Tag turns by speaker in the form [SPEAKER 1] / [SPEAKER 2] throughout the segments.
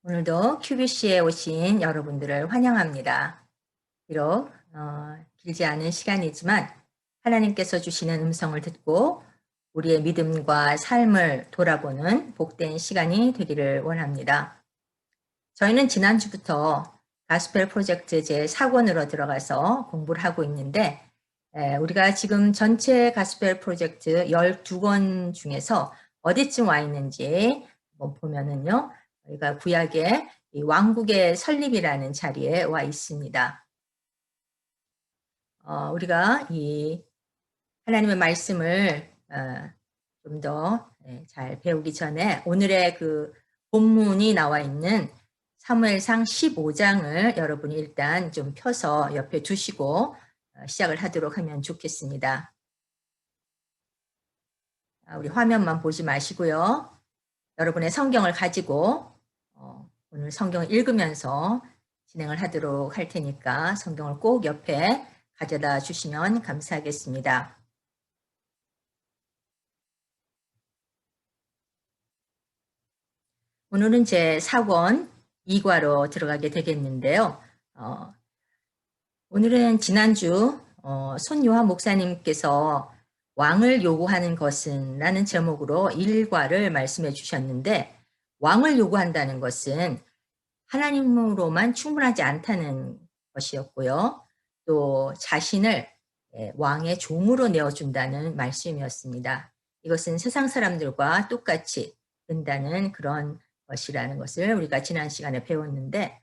[SPEAKER 1] 오늘도 QBC에 오신 여러분들을 환영합니다. 비록 길지 않은 시간이지만 하나님께서 주시는 음성을 듣고 우리의 믿음과 삶을 돌아보는 복된 시간이 되기를 원합니다. 저희는 지난주부터 가스펠 프로젝트 제4권으로 들어가서 공부를 하고 있는데 우리가 지금 전체 가스펠 프로젝트 12권 중에서 어디쯤 와 있는지 보면은요. 우리가 구약의 이 왕국의 설립이라는 자리에 와 있습니다. 우리가 이 하나님의 말씀을 좀 더 잘 배우기 전에 오늘의 그 본문이 나와 있는 사무엘상 15장을 여러분이 일단 좀 펴서 옆에 두시고 시작을 하도록 하면 좋겠습니다. 우리 화면만 보지 마시고요. 여러분의 성경을 가지고 오늘 성경을 읽으면서 진행을 하도록 할 테니까 성경을 꼭 옆에 가져다 주시면 감사하겠습니다. 오늘은 제 4권 2과로 들어가게 되겠는데요. 오늘은 지난주 손요한 목사님께서 왕을 요구하는 것은 라는 제목으로 1과를 말씀해 주셨는데 왕을 요구한다는 것은 하나님으로만 충분하지 않다는 것이었고요. 또 자신을 왕의 종으로 내어준다는 말씀이었습니다. 이것은 세상 사람들과 똑같이 된다는 그런 것이라는 것을 우리가 지난 시간에 배웠는데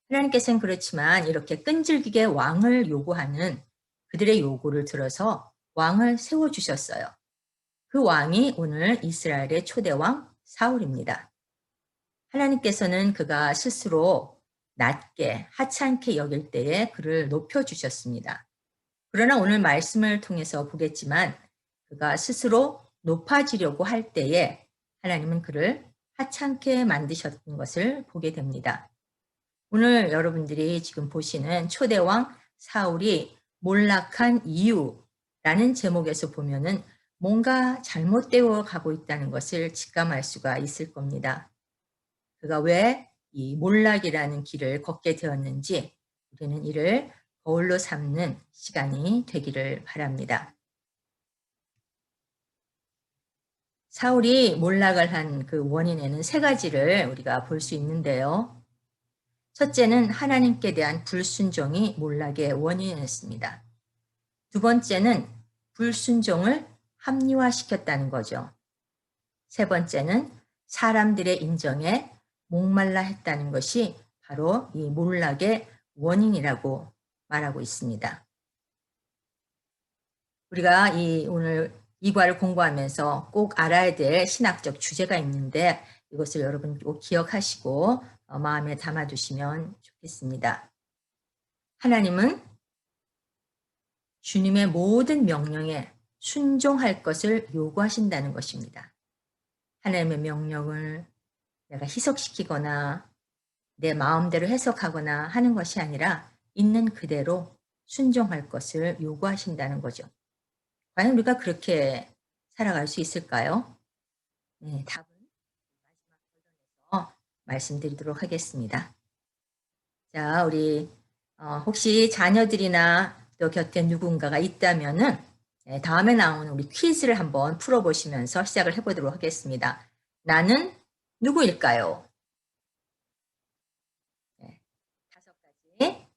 [SPEAKER 1] 하나님께서는 그렇지만 이렇게 끈질기게 왕을 요구하는 그들의 요구를 들어서 왕을 세워주셨어요. 그 왕이 오늘 이스라엘의 초대왕 사울입니다. 하나님께서는 그가 스스로 낮게 하찮게 여길 때에 그를 높여주셨습니다. 그러나 오늘 말씀을 통해서 보겠지만 그가 스스로 높아지려고 할 때에 하나님은 그를 하찮게 만드셨던 것을 보게 됩니다. 오늘 여러분들이 지금 보시는 초대왕 사울이 몰락한 이유라는 제목에서 보면은 뭔가 잘못되어 가고 있다는 것을 직감할 수가 있을 겁니다. 그가 왜 이 몰락이라는 길을 걷게 되었는지 우리는 이를 거울로 삼는 시간이 되기를 바랍니다. 사울이 몰락을 한 그 원인에는 세 가지를 우리가 볼 수 있는데요. 첫째는 하나님께 대한 불순종이 몰락의 원인이었습니다. 두 번째는 불순종을 합리화시켰다는 거죠. 세 번째는 사람들의 인정에 목말라 했다는 것이 바로 이 몰락의 원인이라고 말하고 있습니다. 우리가 오늘 이과를 공부하면서 꼭 알아야 될 신학적 주제가 있는데 이것을 여러분 꼭 기억하시고 마음에 담아두시면 좋겠습니다. 하나님은 주님의 모든 명령에 순종할 것을 요구하신다는 것입니다. 하나님의 명령을 내가 희석시키거나 내 마음대로 해석하거나 하는 것이 아니라 있는 그대로 순종할 것을 요구하신다는 거죠. 과연 우리가 그렇게 살아갈 수 있을까요? 네, 답은 마지막 버전에서 말씀드리도록 하겠습니다. 자, 우리 혹시 자녀들이나 또 곁에 누군가가 있다면은 다음에 나오는 우리 퀴즈를 한번 풀어보시면서 시작을 해보도록 하겠습니다. 나는 누구일까요? 네, 5가지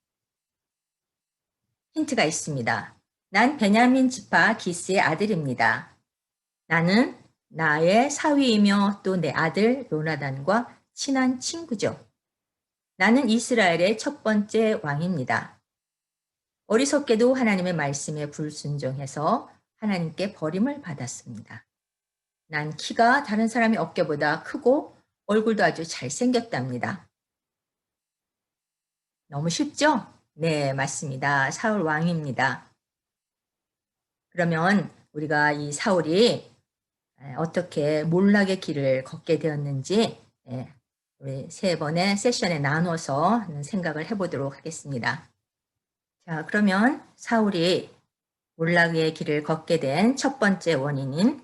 [SPEAKER 1] 힌트가 있습니다. 난 베냐민 지파 기스의 아들입니다. 나는 나의 사위이며 또 내 아들 요나단과 친한 친구죠. 나는 이스라엘의 첫 번째 왕입니다. 어리석게도 하나님의 말씀에 불순종해서 하나님께 버림을 받았습니다. 난 키가 다른 사람의 어깨보다 크고 얼굴도 아주 잘생겼답니다. 너무 쉽죠? 네, 맞습니다. 사울 왕입니다. 그러면 우리가 이 사울이 어떻게 몰락의 길을 걷게 되었는지 우리 3번의 세션에 나눠서 생각을 해보도록 하겠습니다. 자, 그러면 사울이 몰락의 길을 걷게 된 첫 번째 원인인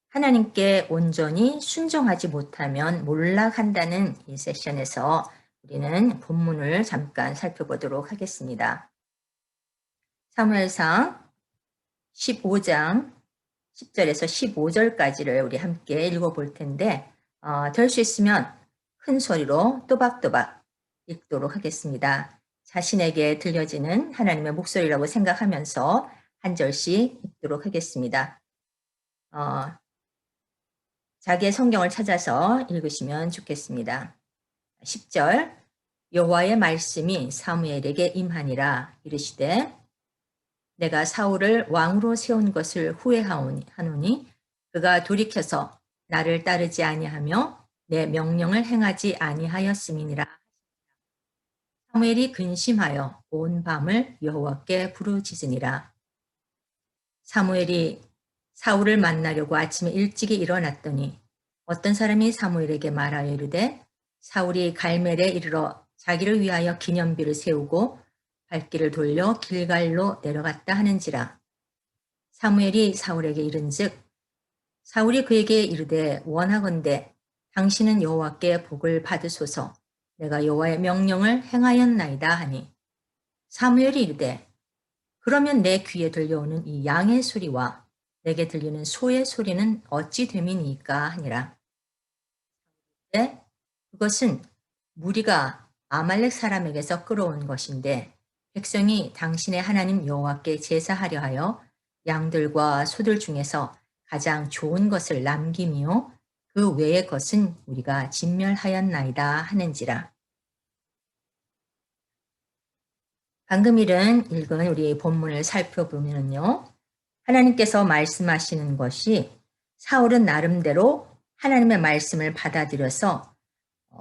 [SPEAKER 1] 하나님께 온전히 순종하지 못하면 몰락한다는 이 세션에서 우리는 본문을 잠깐 살펴보도록 하겠습니다. 사무엘상 15장 10절에서 15절까지를 우리 함께 읽어볼 텐데 될 수 있으면 큰 소리로 또박또박 읽도록 하겠습니다. 자신에게 들려지는 하나님의 목소리라고 생각하면서 한 절씩 읽도록 하겠습니다. 자기의 성경을 찾아서 읽으시면 좋겠습니다. 10절 여호와의 말씀이 사무엘에게 임하니라 이르시되 내가 사울을 왕으로 세운 것을 후회하노니 그가 돌이켜서 나를 따르지 아니하며 내 명령을 행하지 아니하였음이니라. 사무엘이 근심하여 온 밤을 여호와께 부르짖으니라. 사무엘이 사울을 만나려고 아침에 일찍이 일어났더니 어떤 사람이 사무엘에게 말하여 이르되 사울이 갈멜에 이르러 자기를 위하여 기념비를 세우고 발길을 돌려 길갈로 내려갔다 하는지라. 사무엘이 사울에게 이른즉 사울이 그에게 이르되 원하건대 당신은 여호와께 복을 받으소서 내가 여호와의 명령을 행하였나이다 하니 사무엘이 이르되 그러면 내 귀에 들려오는 이 양의 소리와 내게 들리는 소의 소리는 어찌 됨이니까 하니라. 네? 그것은 무리가 아말렉 사람에게서 끌어온 것인데 백성이 당신의 하나님 여호와께 제사하려 하여 양들과 소들 중에서 가장 좋은 것을 남김이요 그 외의 것은 우리가 진멸하였나이다 하는지라. 방금 읽은 우리 본문을 살펴보면요. 하나님께서 말씀하시는 것이 사울은 나름대로 하나님의 말씀을 받아들여서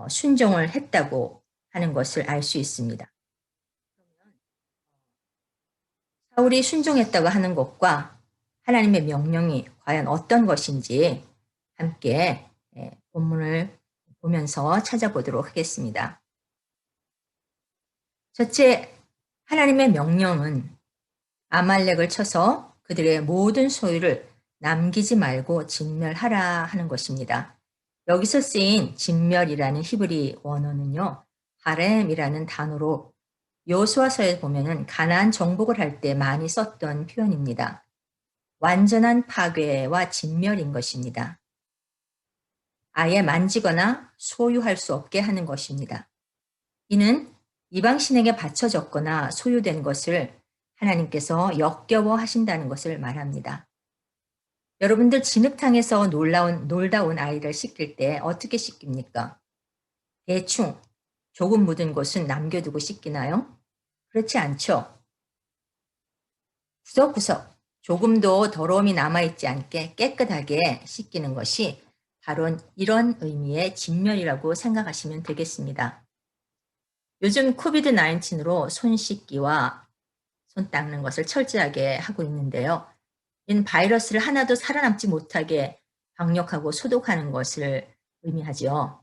[SPEAKER 1] 순종을 했다고 하는 것을 알 수 있습니다. 사울이 순종했다고 하는 것과 하나님의 명령이 과연 어떤 것인지 함께 본문을 보면서 찾아보도록 하겠습니다. 첫째, 하나님의 명령은 아말렉을 쳐서 그들의 모든 소유를 남기지 말고 진멸하라 하는 것입니다. 여기서 쓰인 진멸이라는 히브리 원어는요. 하렘이라는 단어로 여호수아서에 보면은 가나안 정복을 할 때 많이 썼던 표현입니다. 완전한 파괴와 진멸인 것입니다. 아예 만지거나 소유할 수 없게 하는 것입니다. 이는 이방신에게 바쳐졌거나 소유된 것을 하나님께서 역겨워 하신다는 것을 말합니다. 여러분들 진흙탕에서 놀다 온 아이를 씻길 때 어떻게 씻깁니까? 대충 조금 묻은 곳은 남겨두고 씻기나요? 그렇지 않죠. 구석구석 조금도 더러움이 남아있지 않게 깨끗하게 씻기는 것이 바로 이런 의미의 진멸이라고 생각하시면 되겠습니다. 요즘 코비드-19로 손 씻기와 손 닦는 것을 철저하게 하고 있는데요. 이는 바이러스를 하나도 살아남지 못하게 방역하고 소독하는 것을 의미하죠.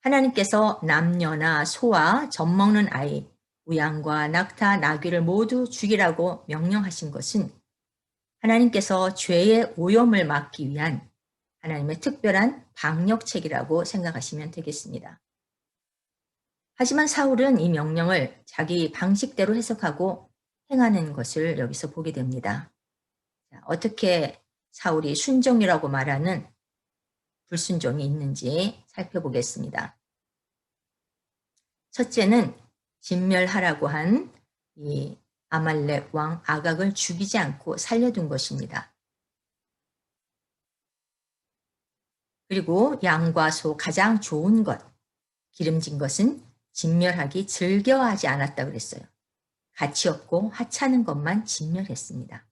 [SPEAKER 1] 하나님께서 남녀나 소와 젖먹는 아이, 우양과 낙타, 나귀를 모두 죽이라고 명령하신 것은 하나님께서 죄의 오염을 막기 위한 하나님의 특별한 방역책이라고 생각하시면 되겠습니다. 하지만 사울은 이 명령을 자기 방식대로 해석하고 행하는 것을 여기서 보게 됩니다. 어떻게 사울이 순종이라고 말하는 불순종이 있는지 살펴보겠습니다. 첫째는 진멸하라고 한 이 아말렉 왕 아각을 죽이지 않고 살려둔 것입니다. 그리고 양과 소 가장 좋은 것, 기름진 것은 진멸하기 즐겨하지 않았다 그랬어요. 가치 없고 하찮은 것만 진멸했습니다.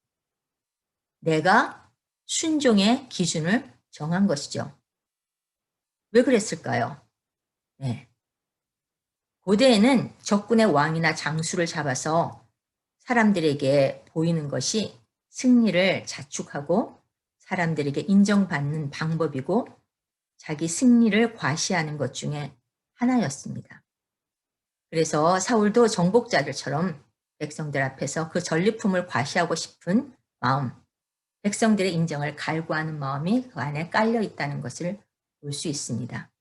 [SPEAKER 1] 내가 순종의 기준을 정한 것이죠. 왜 그랬을까요? 네. 고대에는 적군의 왕이나 장수를 잡아서 사람들에게 보이는 것이 승리를 자축하고 사람들에게 인정받는 방법이고 자기 승리를 과시하는 것 중에 하나였습니다. 그래서 사울도 정복자들처럼 백성들 앞에서 그 전리품을 과시하고 싶은 마음, 백성들의 인정을 갈구하는 마음이 그 안에 깔려 있다는 것을 볼 수 있습니다.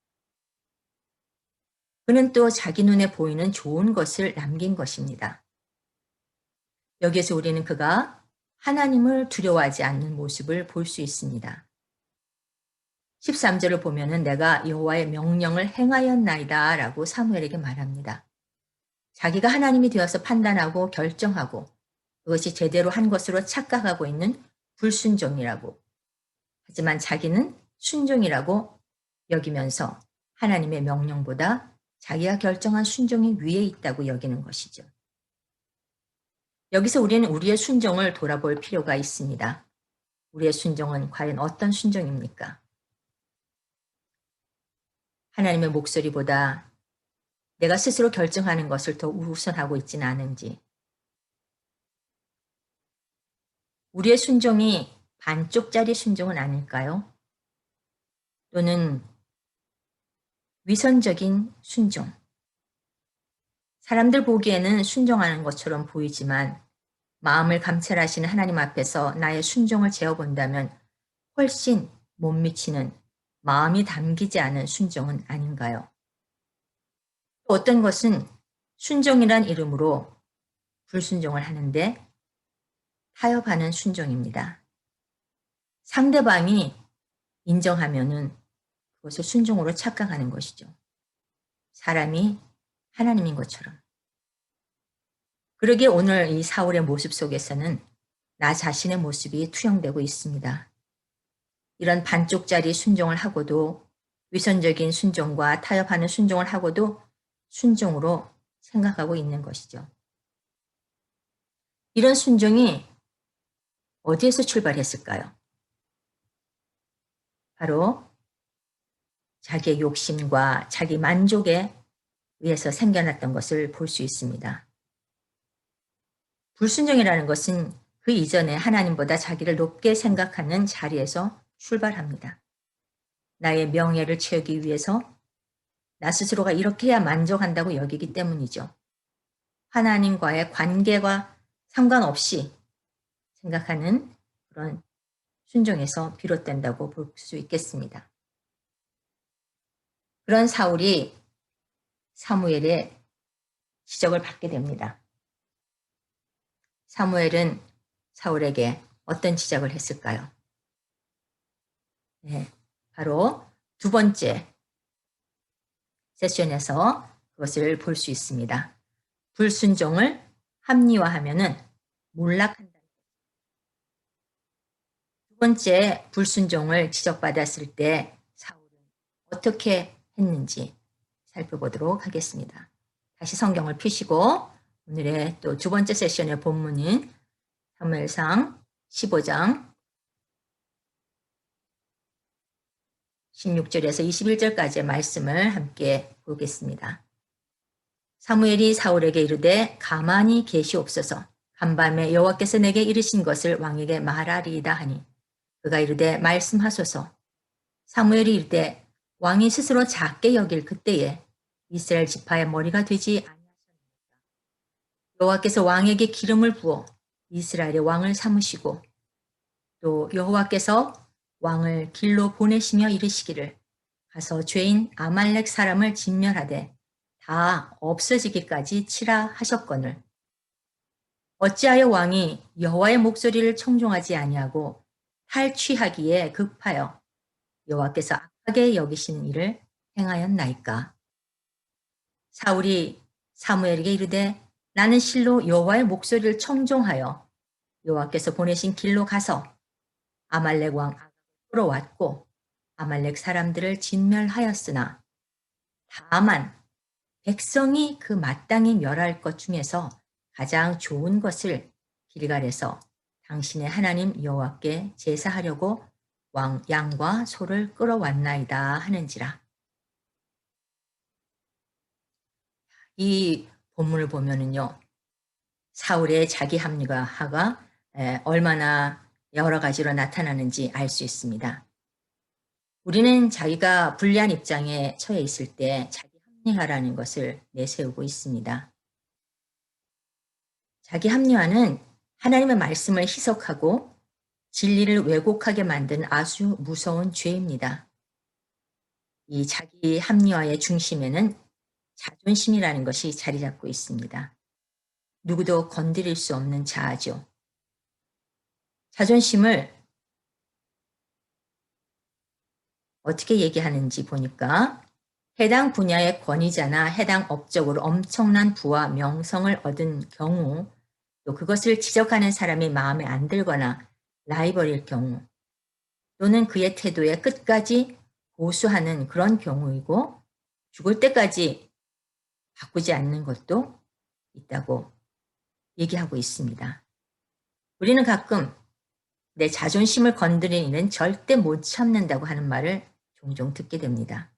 [SPEAKER 1] 그는 또 자기 눈에 보이는 좋은 것을 남긴 것입니다. 여기에서 우리는 그가 하나님을 두려워하지 않는 모습을 볼 수 있습니다. 13절을 보면은 내가 여호와의 명령을 행하였나이다 라고 사무엘에게 말합니다. 자기가 하나님이 되어서 판단하고 결정하고 그것이 제대로 한 것으로 착각하고 있는 불순종이라고. 하지만 자기는 순종이라고 여기면서 하나님의 명령보다 자기가 결정한 순종이 위에 있다고 여기는 것이죠. 여기서 우리는 우리의 순종을 돌아볼 필요가 있습니다. 우리의 순종은 과연 어떤 순종입니까? 하나님의 목소리보다 내가 스스로 결정하는 것을 더 우선하고 있지는 않은지, 우리의 순종이 반쪽짜리 순종은 아닐까요? 또는 위선적인 순종. 사람들 보기에는 순종하는 것처럼 보이지만 마음을 감찰하시는 하나님 앞에서 나의 순종을 재어본다면 훨씬 못 미치는 마음이 담기지 않은 순종은 아닌가요? 또 어떤 것은 순종이란 이름으로 불순종을 하는데 타협하는 순종입니다. 상대방이 인정하면은 그것을 순종으로 착각하는 것이죠. 사람이 하나님인 것처럼. 그러기에 오늘 이 사울의 모습 속에서는 나 자신의 모습이 투영되고 있습니다. 이런 반쪽짜리 순종을 하고도 위선적인 순종과 타협하는 순종을 하고도 순종으로 생각하고 있는 것이죠. 이런 순종이 어디에서 출발했을까요? 바로 자기의 욕심과 자기 만족에 의해서 생겨났던 것을 볼 수 있습니다. 불순종이라는 것은 그 이전에 하나님보다 자기를 높게 생각하는 자리에서 출발합니다. 나의 명예를 채우기 위해서 나 스스로가 이렇게 해야 만족한다고 여기기 때문이죠. 하나님과의 관계와 상관없이 생각하는 그런 순종에서 비롯된다고 볼 수 있겠습니다. 그런 사울이 사무엘의 지적을 받게 됩니다. 사무엘은 사울에게 어떤 지적을 했을까요? 네, 바로 두 번째 세션에서 그것을 볼 수 있습니다. 불순종을 합리화하면은 몰락한다. 두 번째 불순종을 지적받았을 때 사울은 어떻게 했는지 살펴보도록 하겠습니다. 다시 성경을 펴시고 오늘의 또 두 번째 세션의 본문인 사무엘상 15장 16절에서 21절까지의 말씀을 함께 보겠습니다. 사무엘이 사울에게 이르되 가만히 계시옵소서. 간밤에 여호와께서 내게 이르신 것을 왕에게 말하리이다 하니 그가 이르되 말씀하소서. 사무엘이 이르되 왕이 스스로 작게 여길 그때에 이스라엘 지파의 머리가 되지 아니하셨나이까. 여호와께서 왕에게 기름을 부어 이스라엘의 왕을 삼으시고 또 여호와께서 왕을 길로 보내시며 이르시기를 가서 죄인 아말렉 사람을 진멸하되 다 없어지기까지 치라 하셨거늘 어찌하여 왕이 여호와의 목소리를 청종하지 아니하고 탈취하기에 급하여 여호와께서 악하게 여기시는 일을 행하였나이까. 사울이 사무엘에게 이르되 나는 실로 여호와의 목소리를 청종하여 여호와께서 보내신 길로 가서 아말렉 왕 아각을 끌어왔고 아말렉 사람들을 진멸하였으나 다만 백성이 그 마땅히 멸할 것 중에서 가장 좋은 것을 길갈에서 당신의 하나님 여호와께 제사하려고 양과 소를 끌어왔나이다 하는지라. 이 본문을 보면은요, 사울의 자기 합리화가 얼마나 여러 가지로 나타나는지 알 수 있습니다. 우리는 자기가 불리한 입장에 처해 있을 때 자기 합리화라는 것을 내세우고 있습니다. 자기 합리화는 하나님의 말씀을 희석하고 진리를 왜곡하게 만든 아주 무서운 죄입니다. 이 자기 합리화의 중심에는 자존심이라는 것이 자리 잡고 있습니다. 누구도 건드릴 수 없는 자아죠. 자존심을 어떻게 얘기하는지 보니까 해당 분야의 권위자나 해당 업적으로 엄청난 부와 명성을 얻은 경우, 또 그것을 지적하는 사람이 마음에 안 들거나 라이벌일 경우, 또는 그의 태도에 끝까지 고수하는 그런 경우이고, 죽을 때까지 바꾸지 않는 것도 있다고 얘기하고 있습니다. 우리는 가끔 내 자존심을 건드리는 일은 절대 못 참는다고 하는 말을 종종 듣게 됩니다.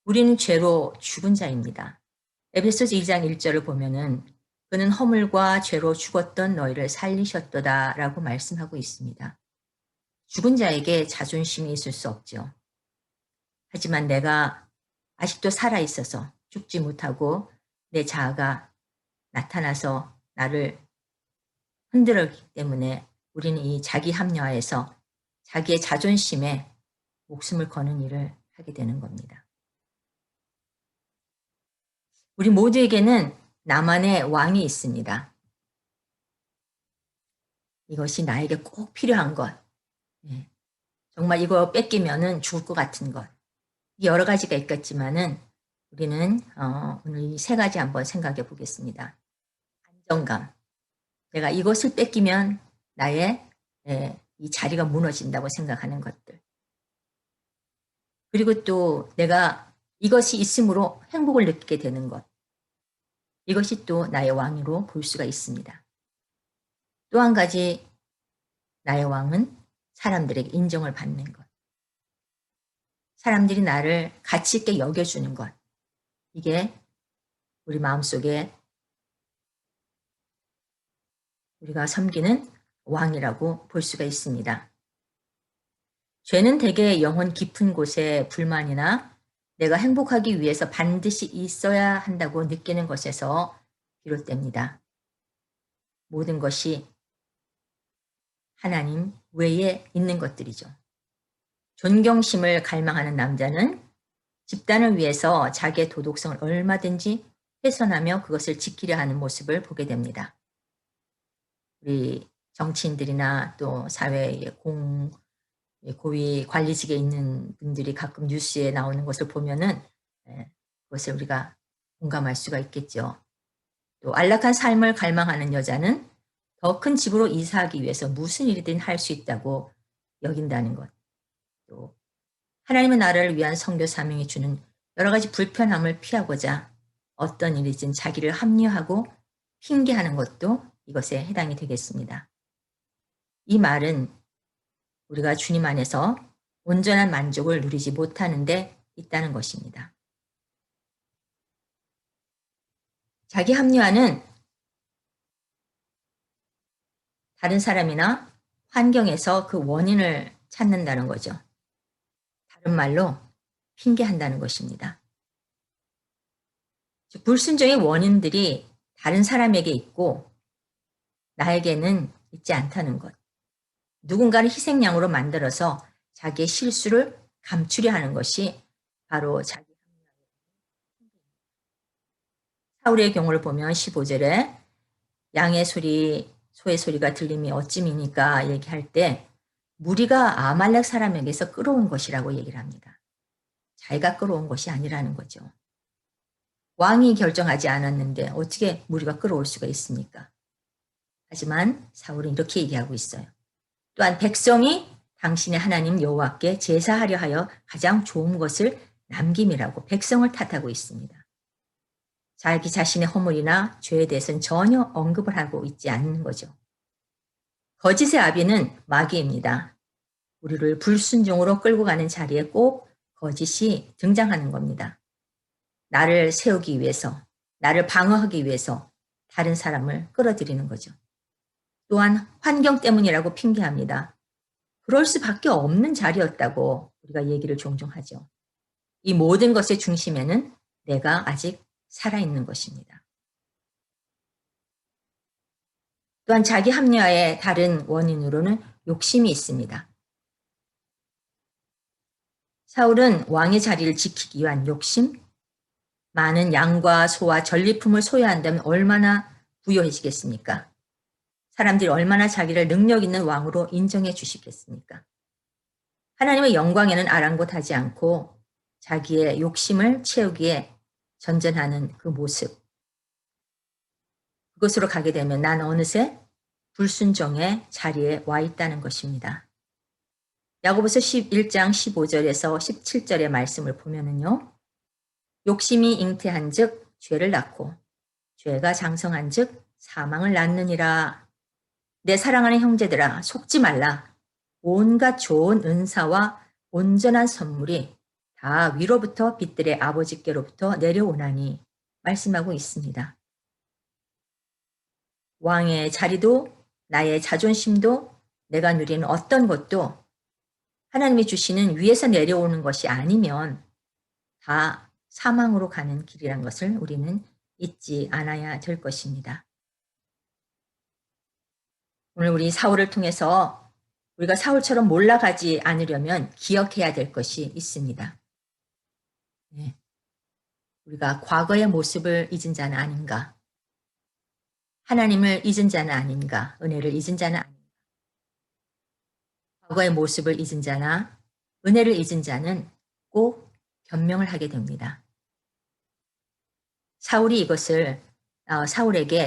[SPEAKER 1] 우리는 죄로 죽은 자입니다. 에베소서 2장 1절을 보면은 그는 허물과 죄로 죽었던 너희를 살리셨도다 라고 말씀하고 있습니다. 죽은 자에게 자존심이 있을 수 없죠. 하지만 내가 아직도 살아있어서 죽지 못하고 내 자아가 나타나서 나를 흔들었기 때문에 우리는 이 자기 합리화에서 자기의 자존심에 목숨을 거는 일을 하게 되는 겁니다. 우리 모두에게는 나만의 왕이 있습니다. 이것이 나에게 꼭 필요한 것. 예. 정말 이거 뺏기면은 죽을 것 같은 것. 여러 가지가 있겠지만은 우리는 오늘 이 세 가지 한번 생각해 보겠습니다. 안정감. 내가 이것을 뺏기면 나의 이 자리가 무너진다고 생각하는 것들. 그리고 또 내가 이것이 있음으로 행복을 느끼게 되는 것. 이것이 또 나의 왕으로 볼 수가 있습니다. 또 한 가지 나의 왕은 사람들에게 인정을 받는 것. 사람들이 나를 가치 있게 여겨주는 것. 이게 우리 마음속에 우리가 섬기는 왕이라고 볼 수가 있습니다. 죄는 대개 영혼 깊은 곳에 불만이나 내가 행복하기 위해서 반드시 있어야 한다고 느끼는 것에서 비롯됩니다. 모든 것이 하나님 외에 있는 것들이죠. 존경심을 갈망하는 남자는 집단을 위해서 자기의 도덕성을 얼마든지 훼손하며 그것을 지키려 하는 모습을 보게 됩니다. 우리 정치인들이나 또 사회의 고위 관리직에 있는 분들이 가끔 뉴스에 나오는 것을 보면은 그것을 우리가 공감할 수가 있겠죠. 또 안락한 삶을 갈망하는 여자는 더 큰 집으로 이사하기 위해서 무슨 일이든 할 수 있다고 여긴다는 것. 또 하나님은 나를 위한 선교 사명이 주는 여러 가지 불편함을 피하고자 어떤 일이든 자기를 합리화하고 핑계하는 것도 이것에 해당이 되겠습니다. 이 말은 우리가 주님 안에서 온전한 만족을 누리지 못하는 데 있다는 것입니다. 자기 합리화는 다른 사람이나 환경에서 그 원인을 찾는다는 거죠. 다른 말로 핑계한다는 것입니다. 즉, 불순종의 원인들이 다른 사람에게 있고 나에게는 있지 않다는 것. 누군가를 희생양으로 만들어서 자기의 실수를 감추려 하는 것이 바로 자기 사울의 경우를 보면 15절에 양의 소리, 소의 소리가 들림이 어찌미니까 얘기할 때 무리가 아말렉 사람에게서 끌어온 것이라고 얘기를 합니다. 자기가 끌어온 것이 아니라는 거죠. 왕이 결정하지 않았는데 어떻게 무리가 끌어올 수가 있습니까? 하지만 사울은 이렇게 얘기하고 있어요. 또한 백성이 당신의 하나님 여호와께 제사하려 하여 가장 좋은 것을 남김이라고 백성을 탓하고 있습니다. 자기 자신의 허물이나 죄에 대해서는 전혀 언급을 하고 있지 않는 거죠. 거짓의 아비는 마귀입니다. 우리를 불순종으로 끌고 가는 자리에 꼭 거짓이 등장하는 겁니다. 나를 세우기 위해서, 나를 방어하기 위해서 다른 사람을 끌어들이는 거죠. 또한 환경 때문이라고 핑계합니다. 그럴 수밖에 없는 자리였다고 우리가 얘기를 종종 하죠. 이 모든 것의 중심에는 내가 아직 살아있는 것입니다. 또한 자기 합리화의 다른 원인으로는 욕심이 있습니다. 사울은 왕의 자리를 지키기 위한 욕심, 많은 양과 소와 전리품을 소유한다면 얼마나 부유해지겠습니까? 사람들이 얼마나 자기를 능력 있는 왕으로 인정해 주시겠습니까? 하나님의 영광에는 아랑곳하지 않고 자기의 욕심을 채우기에 전전하는 그 모습. 그것으로 가게 되면 난 어느새 불순종의 자리에 와 있다는 것입니다. 야고보서 11장 15절에서 17절의 말씀을 보면은요. 욕심이 잉태한즉 죄를 낳고 죄가 장성한즉 사망을 낳느니라. 내 사랑하는 형제들아 속지 말라. 온갖 좋은 은사와 온전한 선물이 다 위로부터 빛들의 아버지께로부터 내려오나니 말씀하고 있습니다. 왕의 자리도 나의 자존심도 내가 누리는 어떤 것도 하나님이 주시는 위에서 내려오는 것이 아니면 다 사망으로 가는 길이란 것을 우리는 잊지 않아야 될 것입니다. 오늘 우리 사울을 통해서 우리가 사울처럼 몰락하지 않으려면 기억해야 될 것이 있습니다. 네. 우리가 과거의 모습을 잊은 자는 아닌가? 하나님을 잊은 자는 아닌가? 은혜를 잊은 자는 아닌가? 과거의 모습을 잊은 자나 은혜를 잊은 자는 꼭 변명을 하게 됩니다. 사울에게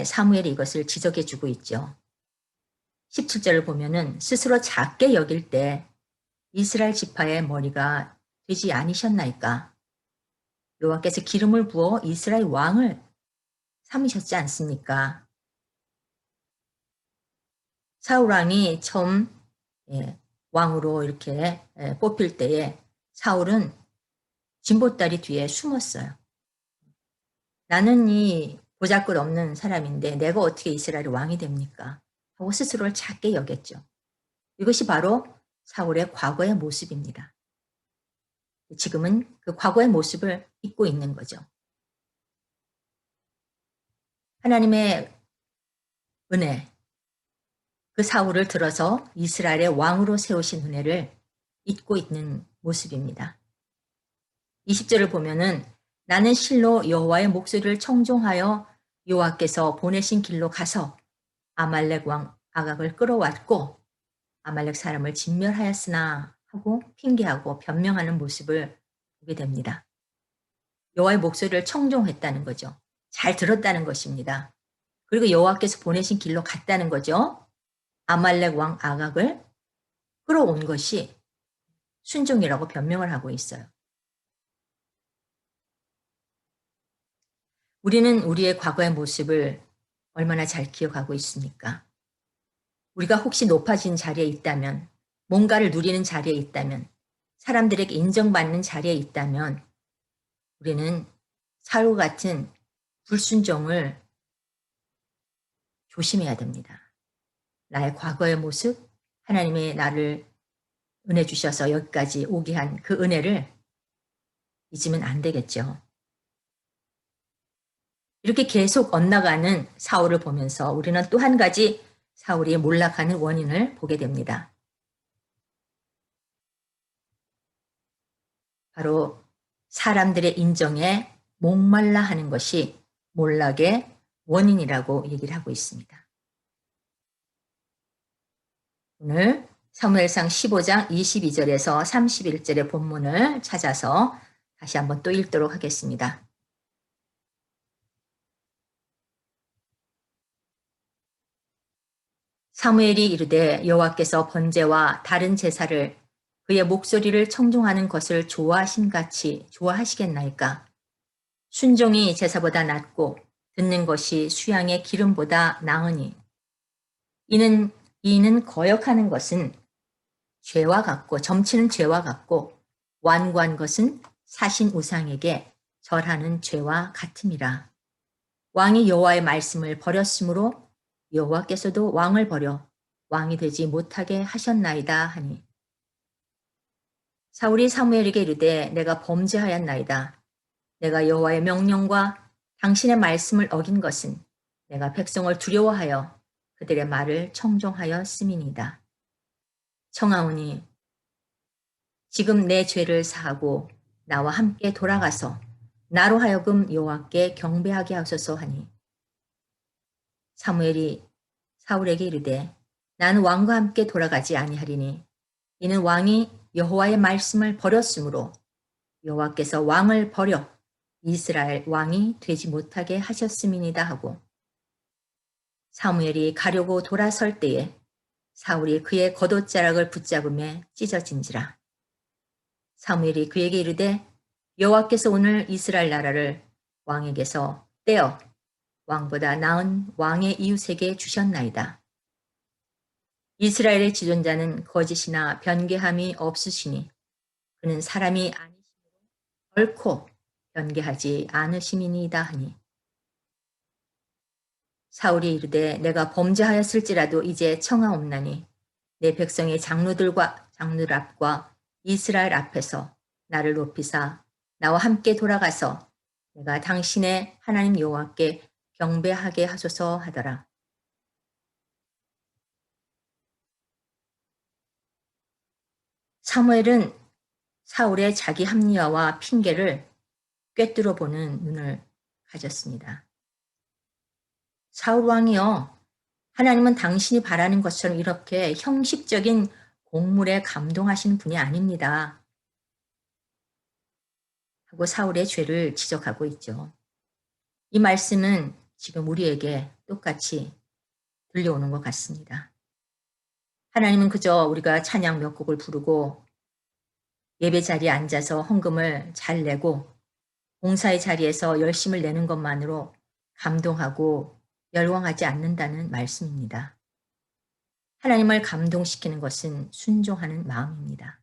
[SPEAKER 1] 사무엘이 이것을 지적해 주고 있죠. 17절을 보면은 스스로 작게 여길 때 이스라엘 지파의 머리가 되지 않으셨나이까? 여호와께서 기름을 부어 이스라엘 왕을 삼으셨지 않습니까? 사울 왕이 처음 왕으로 이렇게 뽑힐 때에 사울은 진보다리 뒤에 숨었어요. 나는 이 보잘것없는 사람인데 내가 어떻게 이스라엘의 왕이 됩니까? 하고 스스로를 작게 여겼죠. 이것이 바로 사울의 과거의 모습입니다. 지금은 그 과거의 모습을 잊고 있는 거죠. 하나님의 은혜, 그 사울을 들어서 이스라엘의 왕으로 세우신 은혜를 잊고 있는 모습입니다. 20절을 보면은 나는 실로 여호와의 목소리를 청종하여 여호와께서 보내신 길로 가서 아말렉 왕 아각을 끌어왔고 아말렉 사람을 진멸하였으나 하고 핑계하고 변명하는 모습을 보게 됩니다. 여호와의 목소리를 청종했다는 거죠. 잘 들었다는 것입니다. 그리고 여호와께서 보내신 길로 갔다는 거죠. 아말렉 왕 아각을 끌어온 것이 순종이라고 변명을 하고 있어요. 우리는 우리의 과거의 모습을 얼마나 잘 기억하고 있습니까? 우리가 혹시 높아진 자리에 있다면, 뭔가를 누리는 자리에 있다면, 사람들에게 인정받는 자리에 있다면, 우리는 사울 같은 불순종을 조심해야 됩니다. 나의 과거의 모습, 하나님의 나를 은혜 주셔서 여기까지 오게 한 그 은혜를 잊으면 안 되겠죠. 이렇게 계속 엇나가는 사울을 보면서 우리는 또 한 가지 사울이 몰락하는 원인을 보게 됩니다. 바로 사람들의 인정에 목말라 하는 것이 몰락의 원인이라고 얘기를 하고 있습니다. 오늘 사무엘상 15장 22절에서 31절의 본문을 찾아서 다시 한번 또 읽도록 하겠습니다. 사무엘이 이르되 여호와께서 번제와 다른 제사를 그의 목소리를 청종하는 것을 좋아하심같이 좋아하시겠나이까? 순종이 제사보다 낫고 듣는 것이 수양의 기름보다 나으니 이는 거역하는 것은 죄와 같고 점치는 죄와 같고 완고한 것은 사신 우상에게 절하는 죄와 같음이라. 왕이 여호와의 말씀을 버렸으므로 여호와께서도 왕을 버려 왕이 되지 못하게 하셨나이다 하니 사울이 사무엘에게 이르되 내가 범죄하였나이다. 내가 여호와의 명령과 당신의 말씀을 어긴 것은 내가 백성을 두려워하여 그들의 말을 청종하였음이니이다. 청하오니 지금 내 죄를 사하고 나와 함께 돌아가서 나로 하여금 여호와께 경배하게 하소서 하니 사무엘이 사울에게 이르되 나는 왕과 함께 돌아가지 아니하리니 이는 왕이 여호와의 말씀을 버렸으므로 여호와께서 왕을 버려 이스라엘 왕이 되지 못하게 하셨음이니이다 하고 사무엘이 가려고 돌아설 때에 사울이 그의 겉옷자락을 붙잡음에 찢어진지라. 사무엘이 그에게 이르되 여호와께서 오늘 이스라엘 나라를 왕에게서 떼어 왕보다 나은 왕의 이웃에게 주셨나이다. 이스라엘의 지존자는 거짓이나 변개함이 없으시니 그는 사람이 아니심으로 결코 변개하지 않으심이니이다 하니 사울이 이르되 내가 범죄하였을지라도 이제 청하옵나니 내 백성의 장로들 앞과 이스라엘 앞에서 나를 높이사 나와 함께 돌아가서 내가 당신의 하나님 여호와께 경배하게 하소서 하더라. 사무엘은 사울의 자기 합리화와 핑계를 꿰뚫어 보는 눈을 가졌습니다. 사울 왕이여, 하나님은 당신이 바라는 것처럼 이렇게 형식적인 공물에 감동하시는 분이 아닙니다. 하고 사울의 죄를 지적하고 있죠. 이 말씀은 지금 우리에게 똑같이 들려오는 것 같습니다. 하나님은 그저 우리가 찬양 몇 곡을 부르고 예배 자리에 앉아서 헌금을 잘 내고 봉사의 자리에서 열심을 내는 것만으로 감동하고 열광하지 않는다는 말씀입니다. 하나님을 감동시키는 것은 순종하는 마음입니다.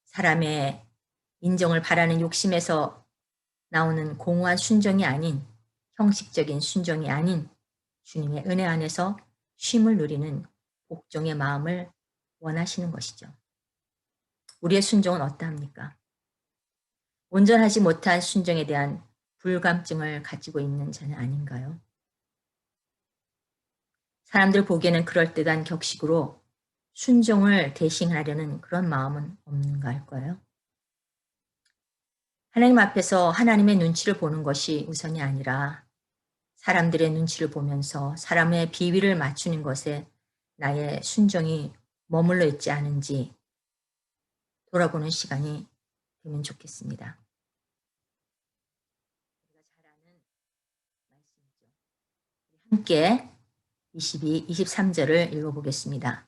[SPEAKER 1] 사람의 인정을 바라는 욕심에서 나오는 공허한 순종이 아닌 형식적인 순종이 아닌 주님의 은혜 안에서 쉼을 누리는 복종의 마음을 원하시는 것이죠. 우리의 순종은 어떠합니까? 온전하지 못한 순종에 대한 불감증을 가지고 있는 자는 아닌가요? 사람들 보기에는 그럴듯한 격식으로 순종을 대신하려는 그런 마음은 없는가 할까요? 하나님 앞에서 하나님의 눈치를 보는 것이 우선이 아니라 사람들의 눈치를 보면서 사람의 비위를 맞추는 것에 나의 순종이 머물러 있지 않은지 돌아보는 시간이 되면 좋겠습니다. 우리가 잘 아는 말씀이죠. 함께 22, 23절을 읽어보겠습니다.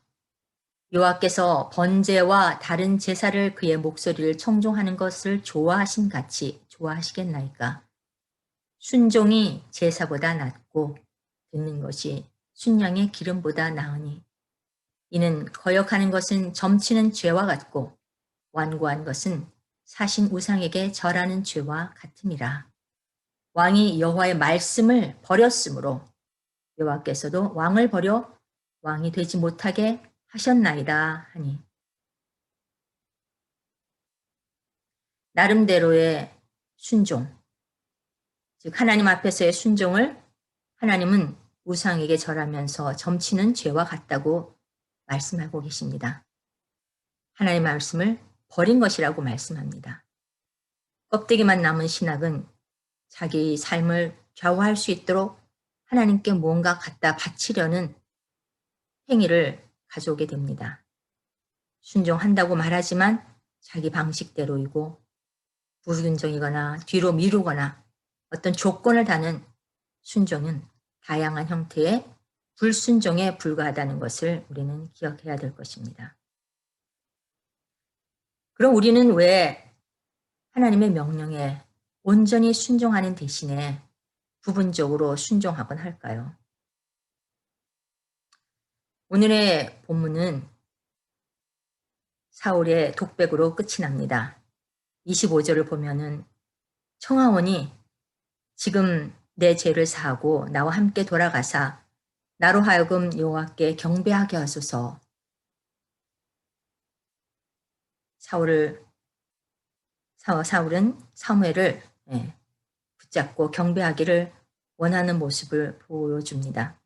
[SPEAKER 1] 여호와께서 번제와 다른 제사를 그의 목소리를 청종하는 것을 좋아하신 같이 좋아하시겠나이까? 순종이 제사보다 낫고 듣는 것이 순양의 기름보다 나으니 이는 거역하는 것은 점치는 죄와 같고 완고한 것은 사신 우상에게 절하는 죄와 같음이라. 왕이 여호와의 말씀을 버렸으므로 여호와께서도 왕을 버려 왕이 되지 못하게 하셨나이다 하니 나름대로의 순종, 즉 하나님 앞에서의 순종을 하나님은 우상에게 절하면서 점치는 죄와 같다고 말씀하고 계십니다. 하나님의 말씀을 버린 것이라고 말씀합니다. 껍데기만 남은 신학은 자기 삶을 좌우할 수 있도록 하나님께 무언가 갖다 바치려는 행위를 가져오게 됩니다. 순종한다고 말하지만 자기 방식대로이고 불순종이거나 뒤로 미루거나 어떤 조건을 다는 순종은 다양한 형태의 불순종에 불과하다는 것을 우리는 기억해야 될 것입니다. 그럼 우리는 왜 하나님의 명령에 온전히 순종하는 대신에 부분적으로 순종하곤 할까요? 오늘의 본문은 사울의 독백으로 끝이 납니다. 25절을 보면은 청하오니 지금 내 죄를 사하고 나와 함께 돌아가사 나로 하여금 여호와께 경배하게 하소서. 사울은 사무엘을 붙잡고 경배하기를 원하는 모습을 보여줍니다.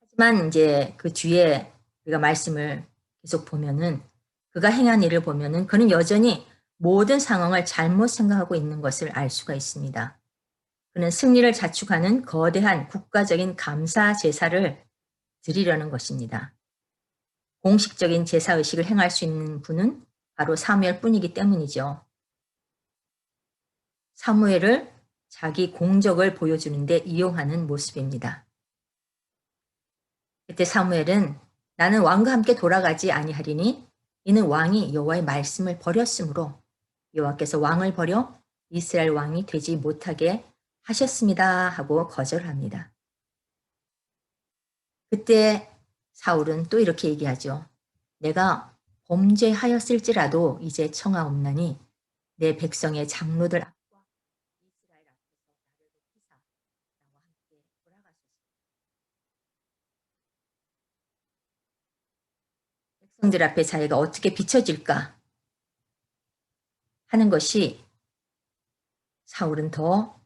[SPEAKER 1] 하지만 이제 그 뒤에 우리가 말씀을 계속 보면은 그가 행한 일을 보면은 그는 여전히 모든 상황을 잘못 생각하고 있는 것을 알 수가 있습니다. 그는 승리를 자축하는 거대한 국가적인 감사 제사를 드리려는 것입니다. 공식적인 제사의식을 행할 수 있는 분은 바로 사무엘뿐이기 때문이죠. 사무엘을 자기 공적을 보여주는 데 이용하는 모습입니다. 그때 사무엘은 나는 왕과 함께 돌아가지 아니하리니 이는 왕이 여호와의 말씀을 버렸으므로 여호와께서 왕을 버려 이스라엘 왕이 되지 못하게 하셨습니다 하고 거절합니다. 그때 사울은 또 이렇게 얘기하죠. 내가 범죄하였을지라도 이제 청하옵나니 내 백성의 장로들 앞과 이스라엘 앞에서 나를 높이사 나와 함께 돌아가소서. 백성들 앞에 자기가 어떻게 비춰질까 하는 것이 사울은 더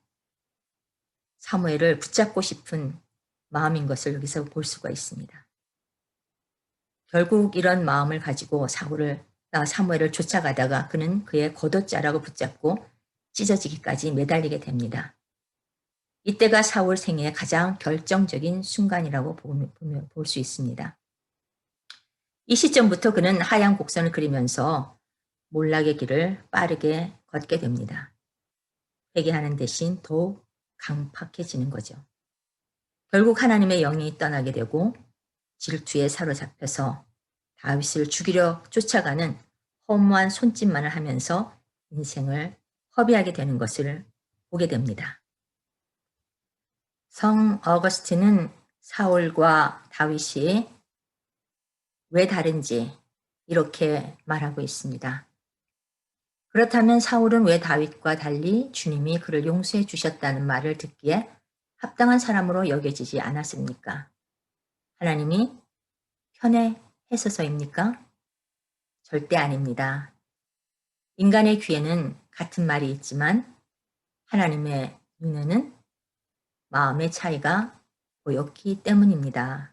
[SPEAKER 1] 사무엘을 붙잡고 싶은 마음인 것을 여기서 볼 수가 있습니다. 결국 이런 마음을 가지고 사무엘을 쫓아가다가 그는 그의 겉옷자락을 붙잡고 찢어지기까지 매달리게 됩니다. 이때가 사울 생애의 가장 결정적인 순간이라고 볼 수 있습니다. 이 시점부터 그는 하얀 곡선을 그리면서 몰락의 길을 빠르게 걷게 됩니다. 회개하는 대신 더욱 강팍해지는 거죠. 결국 하나님의 영이 떠나게 되고 질투에 사로잡혀서 다윗을 죽이려 쫓아가는 허무한 손짓만을 하면서 인생을 허비하게 되는 것을 보게 됩니다. 성 어거스틴은 사울과 다윗이 왜 다른지 이렇게 말하고 있습니다. 그렇다면 사울은 왜 다윗과 달리 주님이 그를 용서해 주셨다는 말을 듣기에 합당한 사람으로 여겨지지 않았습니까? 하나님이 편애했어서입니까? 절대 아닙니다. 인간의 귀에는 같은 말이 있지만 하나님의 눈에는 마음의 차이가 보였기 때문입니다.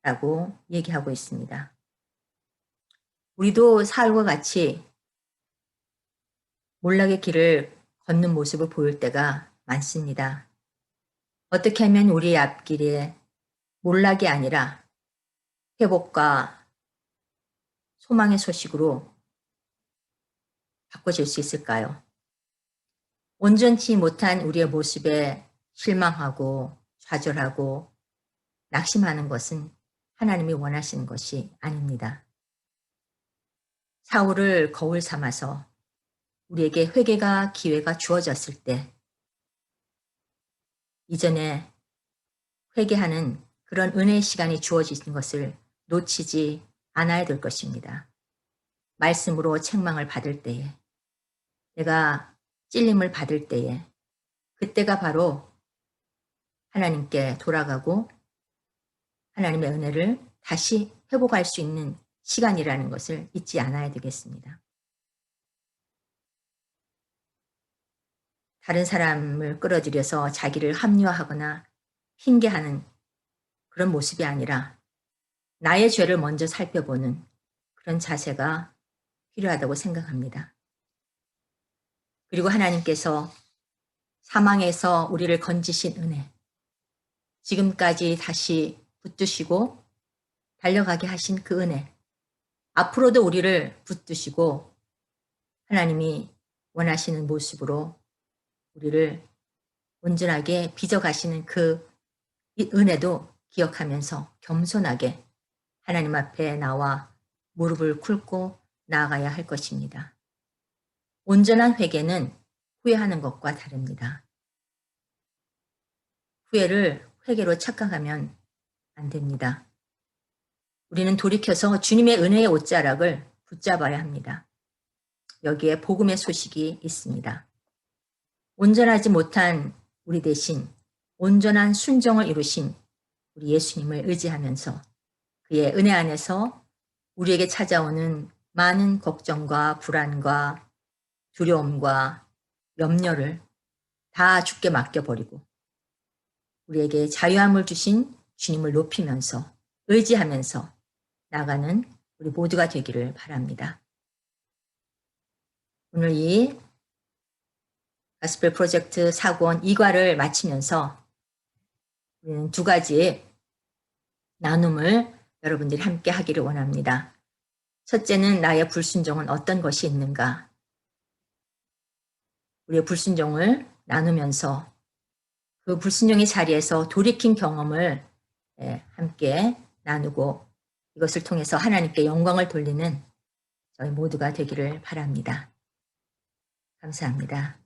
[SPEAKER 1] 라고 얘기하고 있습니다. 우리도 사울과 같이 몰락의 길을 걷는 모습을 보일 때가 많습니다. 어떻게 하면 우리의 앞길에 몰락이 아니라 회복과 소망의 소식으로 바꿔질 수 있을까요? 온전치 못한 우리의 모습에 실망하고 좌절하고 낙심하는 것은 하나님이 원하시는 것이 아닙니다. 사울을 거울 삼아서 우리에게 회개가 기회가 주어졌을 때 이전에 회개하는 그런 은혜의 시간이 주어진 것을 놓치지 않아야 될 것입니다. 말씀으로 책망을 받을 때에 내가 찔림을 받을 때에 그때가 바로 하나님께 돌아가고 하나님의 은혜를 다시 회복할 수 있는 시간이라는 것을 잊지 않아야 되겠습니다. 다른 사람을 끌어들여서 자기를 합리화하거나 핑계하는 그런 모습이 아니라 나의 죄를 먼저 살펴보는 그런 자세가 필요하다고 생각합니다. 그리고 하나님께서 사망에서 우리를 건지신 은혜, 지금까지 다시 붙드시고 달려가게 하신 그 은혜, 앞으로도 우리를 붙드시고 하나님이 원하시는 모습으로 우리를 온전하게 빚어가시는 그 은혜도 기억하면서 겸손하게 하나님 앞에 나와 무릎을 꿇고 나아가야 할 것입니다. 온전한 회개는 후회하는 것과 다릅니다. 후회를 회개로 착각하면 안 됩니다. 우리는 돌이켜서 주님의 은혜의 옷자락을 붙잡아야 합니다. 여기에 복음의 소식이 있습니다. 온전하지 못한 우리 대신 온전한 순종을 이루신 우리 예수님을 의지하면서 그의 은혜 안에서 우리에게 찾아오는 많은 걱정과 불안과 두려움과 염려를 다 주께 맡겨버리고 우리에게 자유함을 주신 주님을 높이면서 의지하면서 나가는 우리 모두가 되기를 바랍니다. 오늘 이 가스펠 프로젝트 사권 2과를 마치면서 우리는 두 가지 나눔을 여러분들이 함께 하기를 원합니다. 첫째는 나의 불순종은 어떤 것이 있는가? 우리의 불순종을 나누면서 그 불순종의 자리에서 돌이킨 경험을 함께 나누고 이것을 통해서 하나님께 영광을 돌리는 저희 모두가 되기를 바랍니다. 감사합니다.